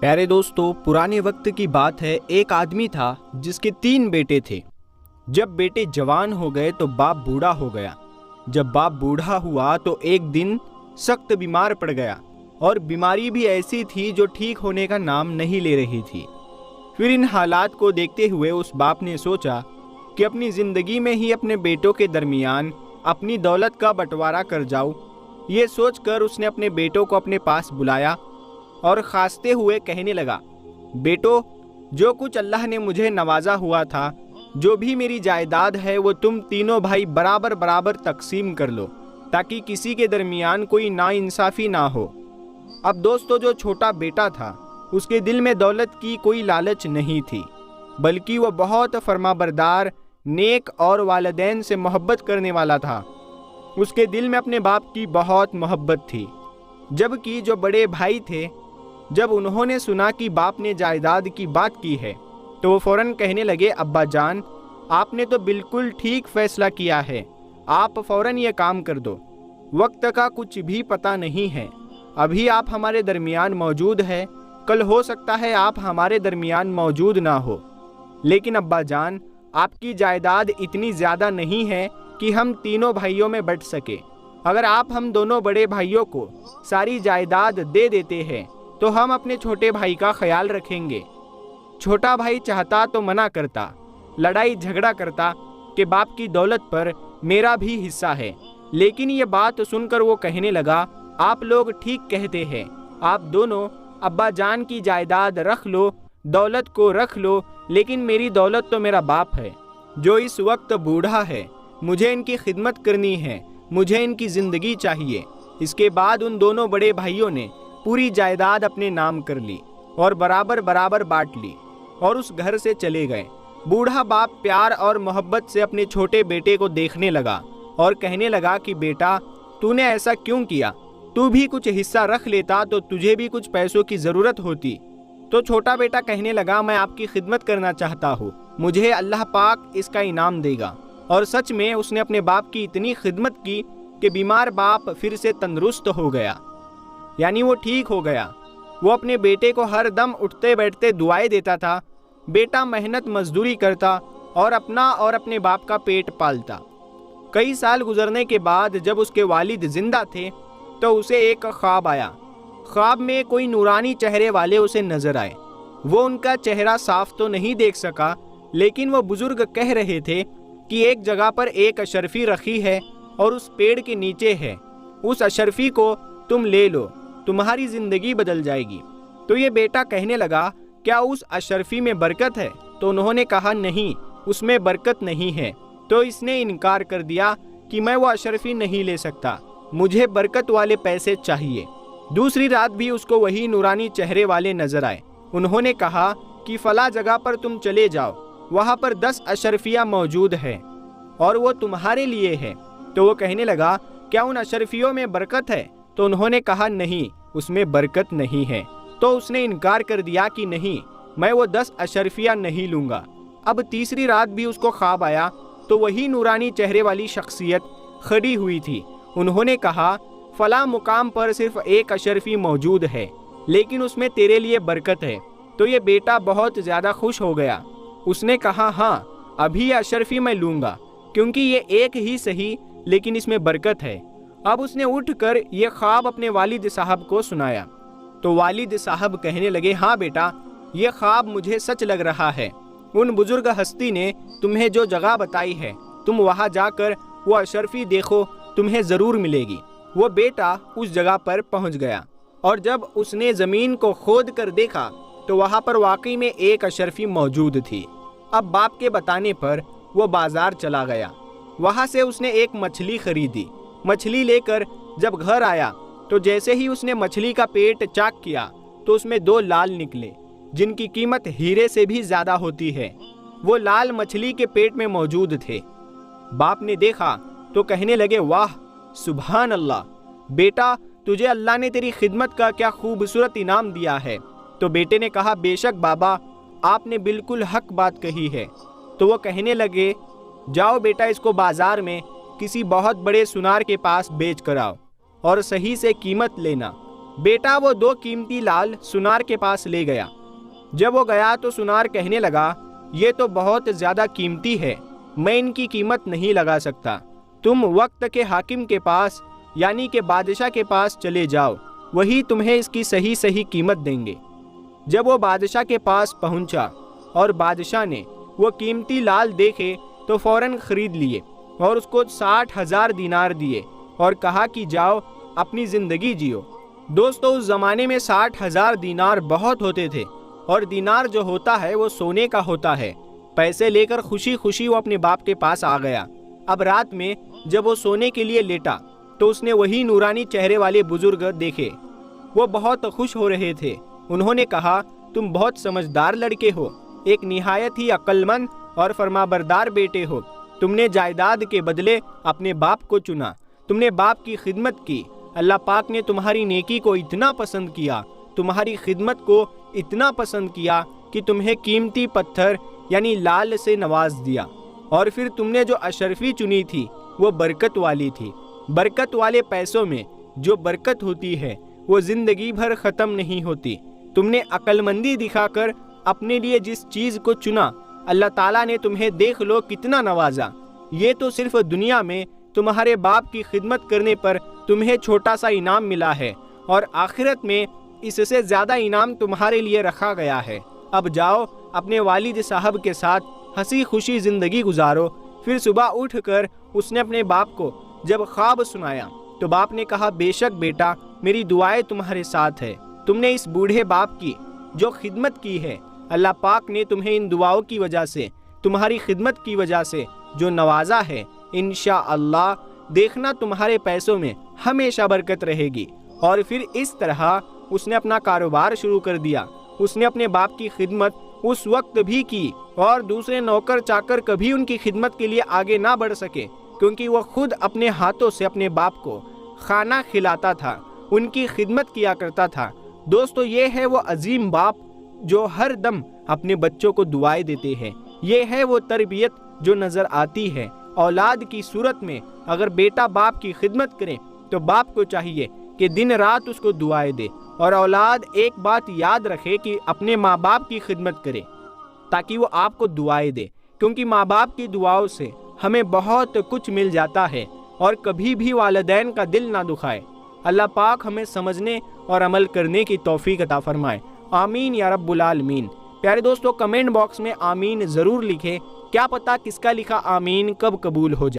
प्यारे दोस्तों, पुराने वक्त की बात है। एक आदमी था जिसके 3 बेटे थे। जब बेटे जवान हो गए तो बाप बूढ़ा हो गया। जब बाप बूढ़ा हुआ तो एक दिन सख्त बीमार पड़ गया और बीमारी भी ऐसी थी जो ठीक होने का नाम नहीं ले रही थी। फिर इन हालात को देखते हुए उस बाप ने सोचा कि अपनी ज़िंदगी में ही अपने बेटों के दरमियान अपनी दौलत का बंटवारा कर जाऊं। ये सोचकर उसने अपने बेटों को अपने पास बुलाया और खांसते हुए कहने लगा, बेटो, जो कुछ अल्लाह ने मुझे नवाजा हुआ था, जो भी मेरी जायदाद है, वो तुम तीनों भाई बराबर बराबर तकसीम कर लो, ताकि किसी के दरमियान कोई नाइंसाफ़ी ना हो। अब दोस्तों, जो छोटा बेटा था उसके दिल में दौलत की कोई लालच नहीं थी, बल्कि वह बहुत फरमाबरदार, नेक और वालिदैन से मोहब्बत करने वाला था। उसके दिल में अपने बाप की बहुत मोहब्बत थी। जबकि जो बड़े भाई थे, जब उन्होंने सुना कि बाप ने जायदाद की बात की है तो वो फ़ौरन कहने लगे, अब्बा जान, आपने तो बिल्कुल ठीक फैसला किया है। आप फ़ौरन ये काम कर दो। वक्त का कुछ भी पता नहीं है। अभी आप हमारे दरमियान मौजूद है, कल हो सकता है आप हमारे दरमियान मौजूद ना हो। लेकिन अब्बा जान, आपकी जायदाद इतनी ज़्यादा नहीं है कि हम तीनों भाइयों में बंट सके। अगर आप हम दोनों बड़े भाइयों को सारी जायदाद दे देते हैं तो हम अपने छोटे भाई का ख्याल रखेंगे। छोटा भाई चाहता तो मना करता, लड़ाई झगड़ा करता कि बाप की दौलत पर मेरा भी हिस्सा है। लेकिन ये बात सुनकर वो कहने लगा, आप लोग ठीक कहते हैं। आप दोनों अब्बा जान की जायदाद रख लो, दौलत को रख लो, लेकिन मेरी दौलत तो मेरा बाप है जो इस वक्त बूढ़ा है। मुझे इनकी खिदमत करनी है, मुझे इनकी ज़िंदगी चाहिए। इसके बाद उन दोनों बड़े भाइयों ने पूरी जायदाद अपने नाम कर ली और बराबर बराबर बांट ली और उस घर से चले गए। बूढ़ा बाप प्यार और मोहब्बत से अपने छोटे बेटे को देखने लगा और कहने लगा कि बेटा, तूने ऐसा क्यों किया? तू भी कुछ हिस्सा रख लेता तो तुझे भी कुछ पैसों की ज़रूरत होती। तो छोटा बेटा कहने लगा, मैं आपकी खिदमत करना चाहता हूँ, मुझे अल्लाह पाक इसका इनाम देगा। और सच में उसने अपने बाप की इतनी खिदमत की कि बीमार बाप फिर से तंदुरुस्त हो गया, यानी वो ठीक हो गया। वो अपने बेटे को हर दम उठते बैठते दुआएं देता था। बेटा मेहनत मजदूरी करता और अपना और अपने बाप का पेट पालता। कई साल गुजरने के बाद जब उसके वालिद जिंदा थे तो उसे एक ख्वाब आया। ख्वाब में कोई नूरानी चेहरे वाले उसे नजर आए। वो उनका चेहरा साफ तो नहीं देख सका, लेकिन वो बुजुर्ग कह रहे थे कि एक जगह पर एक अशरफी रखी है और उस पेड़ के नीचे है। उस अशरफी को तुम ले लो, तुम्हारी ज़िंदगी बदल जाएगी। तो ये बेटा कहने लगा, क्या उस अशरफी में बरकत है? तो उन्होंने कहा, नहीं, उसमें बरकत नहीं है। तो इसने इनकार कर दिया कि मैं वो अशरफी नहीं ले सकता, मुझे बरकत वाले पैसे चाहिए। दूसरी रात भी उसको वही नूरानी चेहरे वाले नजर आए। उन्होंने कहा कि फला जगह पर तुम चले जाओ, वहाँ पर 10 अशरफियाँ मौजूद है और वो तुम्हारे लिए है। तो वो कहने लगा, क्या उन अशरफियों में बरकत है? तो उन्होंने कहा, नहीं, उसमें बरकत नहीं है। तो उसने इनकार कर दिया कि नहीं, मैं वो 10 अशरफियाँ नहीं लूँगा। अब तीसरी रात भी उसको ख्वाब आया तो वही नूरानी चेहरे वाली शख्सियत खड़ी हुई थी। उन्होंने कहा, फला मुकाम पर सिर्फ एक अशरफी मौजूद है, लेकिन उसमें तेरे लिए बरकत है। तो ये बेटा बहुत ज़्यादा खुश हो गया। उसने कहा, हाँ, अभी ये अशरफी मैं लूँगा, क्योंकि ये एक ही सही, लेकिन इसमें बरकत है। अब उसने उठकर ये ख्वाब अपने वालिद साहब को सुनाया। तो वालिद साहब कहने लगे, हाँ बेटा, ये ख्वाब मुझे सच लग रहा है। उन बुजुर्ग हस्ती ने तुम्हें जो जगह बताई है, तुम वहाँ जाकर वो अशरफी देखो, तुम्हें ज़रूर मिलेगी। वो बेटा उस जगह पर पहुँच गया और जब उसने ज़मीन को खोद कर देखा तो वहाँ पर वाकई में एक अशरफी मौजूद थी। अब बाप के बताने पर वो बाज़ार चला गया। वहाँ से उसने एक मछली खरीदी। मछली लेकर जब घर आया तो जैसे ही उसने मछली का पेट चाक किया तो उसमें 2 लाल निकले, जिनकी कीमत हीरे से भी ज़्यादा होती है। वो लाल मछली के पेट में मौजूद थे। बाप ने देखा तो कहने लगे, वाह, सुभान अल्लाह, बेटा, तुझे अल्लाह ने तेरी खिदमत का क्या खूबसूरत इनाम दिया है। तो बेटे ने कहा, बेशक बाबा, आपने बिल्कुल हक बात कही है। तो वो कहने लगे, जाओ बेटा, इसको बाज़ार में किसी बहुत बड़े सुनार के पास बेच कर आओ और सही से कीमत लेना। بیٹا وہ 2 قیمتی لال سنار کے پاس لے گیا۔ جب وہ گیا تو سنار کہنے لگا یہ تو بہت زیادہ قیمتی ہے، میں ان کی قیمت نہیں لگا سکتا، تم وقت کے حاکم کے پاس یعنی کہ بادشاہ کے پاس چلے جاؤ، وہی تمہیں اس کی صحیح قیمت دیں گے۔ جب وہ بادشاہ کے پاس پہنچا اور بادشاہ نے وہ قیمتی لال دیکھے تو فوراً خرید لیے اور اس کو 60,000 دینار دیے اور کہا کہ جاؤ اپنی زندگی جیو۔ دوستو اس زمانے میں 60,000 دینار بہت ہوتے تھے، اور دینار جو ہوتا ہے وہ سونے کا ہوتا ہے۔ پیسے لے کر خوشی خوشی وہ اپنے باپ کے پاس آ گیا۔ اب رات میں جب وہ سونے کے لیے لیٹا تو اس نے وہی نورانی چہرے والے بزرگ دیکھے۔ وہ بہت خوش ہو رہے تھے۔ انہوں نے کہا تم بہت سمجھدار لڑکے ہو، ایک نہایت ہی عقل مند اور فرمانبردار بیٹے ہو۔ تم نے جائیداد کے بدلے اپنے باپ کو چنا، تم نے باپ کی خدمت کی۔ اللہ پاک نے تمہاری نیکی کو اتنا پسند کیا، تمہاری خدمت کو اتنا پسند کیا کہ تمہیں قیمتی پتھر یعنی لال سے نواز دیا، اور پھر تم نے جو اشرفی چنی تھی وہ برکت والی تھی۔ برکت والے پیسوں میں جو برکت ہوتی ہے وہ زندگی بھر ختم نہیں ہوتی۔ تم نے عقل مندی دکھا کر اپنے لیے جس چیز کو چنا، اللہ تعالیٰ نے تمہیں دیکھ لو کتنا نوازا۔ یہ تو صرف دنیا میں تمہارے باپ کی خدمت کرنے پر تمہیں چھوٹا سا انعام ملا ہے، اور آخرت میں اس سے زیادہ انعام تمہارے لیے رکھا گیا ہے۔ اب جاؤ اپنے والد صاحب کے ساتھ ہنسی خوشی زندگی گزارو۔ پھر صبح اٹھ کر اس نے اپنے باپ کو جب خواب سنایا تو باپ نے کہا بے شک بیٹا میری دعائیں تمہارے ساتھ ہے، تم نے اس بوڑھے باپ کی جو خدمت کی ہے، اللہ پاک نے تمہیں ان دعاؤں کی وجہ سے، تمہاری خدمت کی وجہ سے جو نوازا ہے، انشاءاللہ دیکھنا تمہارے پیسوں میں ہمیشہ برکت رہے گی۔ اور پھر اس طرح اس نے اپنا کاروبار شروع کر دیا۔ اس نے اپنے باپ کی خدمت اس وقت بھی کی، اور دوسرے نوکر چاکر کبھی ان کی خدمت کے لیے آگے نہ بڑھ سکے، کیونکہ وہ خود اپنے ہاتھوں سے اپنے باپ کو کھانا کھلاتا تھا، ان کی خدمت کیا کرتا تھا۔ دوستو یہ ہے وہ عظیم باپ جو ہر دم اپنے بچوں کو دعائیں دیتے ہیں۔ یہ ہے وہ تربیت جو نظر آتی ہے۔ اولاد کی صورت میں اگر بیٹا باپ کی خدمت کرے تو باپ کو چاہیے کہ دن رات اس کو دعائیں دے، اور اولاد ایک بات یاد رکھے کہ اپنے ماں باپ کی خدمت کرے تاکہ وہ آپ کو دعائیں دے، کیونکہ ماں باپ کی دعاؤں سے ہمیں بہت کچھ مل جاتا ہے، اور کبھی بھی والدین کا دل نہ دکھائے۔ اللہ پاک ہمیں سمجھنے اور عمل کرنے کی توفیق عطا فرمائے، آمین یا رب العالمین۔ پیارے دوستو کمنٹ باکس میں آمین ضرور لکھیں، کیا پتہ کس کا لکھا آمین کب قبول ہو جائے۔